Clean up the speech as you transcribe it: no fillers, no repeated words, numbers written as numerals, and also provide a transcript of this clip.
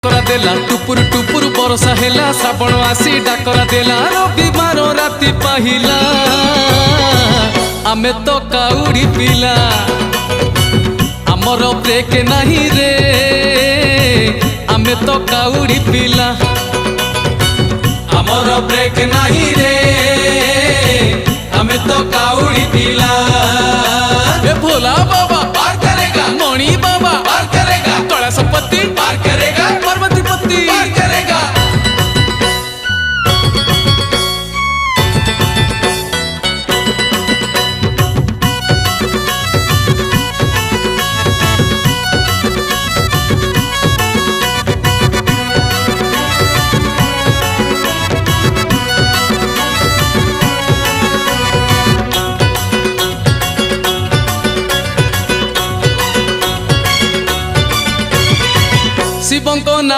डाकरा देला टुपुर टुपुर बरसा हेला श्रावण आसी डाकरा देला रविवार राति पाहिला आमे तो काउड़ी पिला आमर ब्रेक नहीं रे आमे तो काउड़ी पिला आमर ब्रेक नहीं रे आमे तो काउड़ी पिला ए भोला बाबा।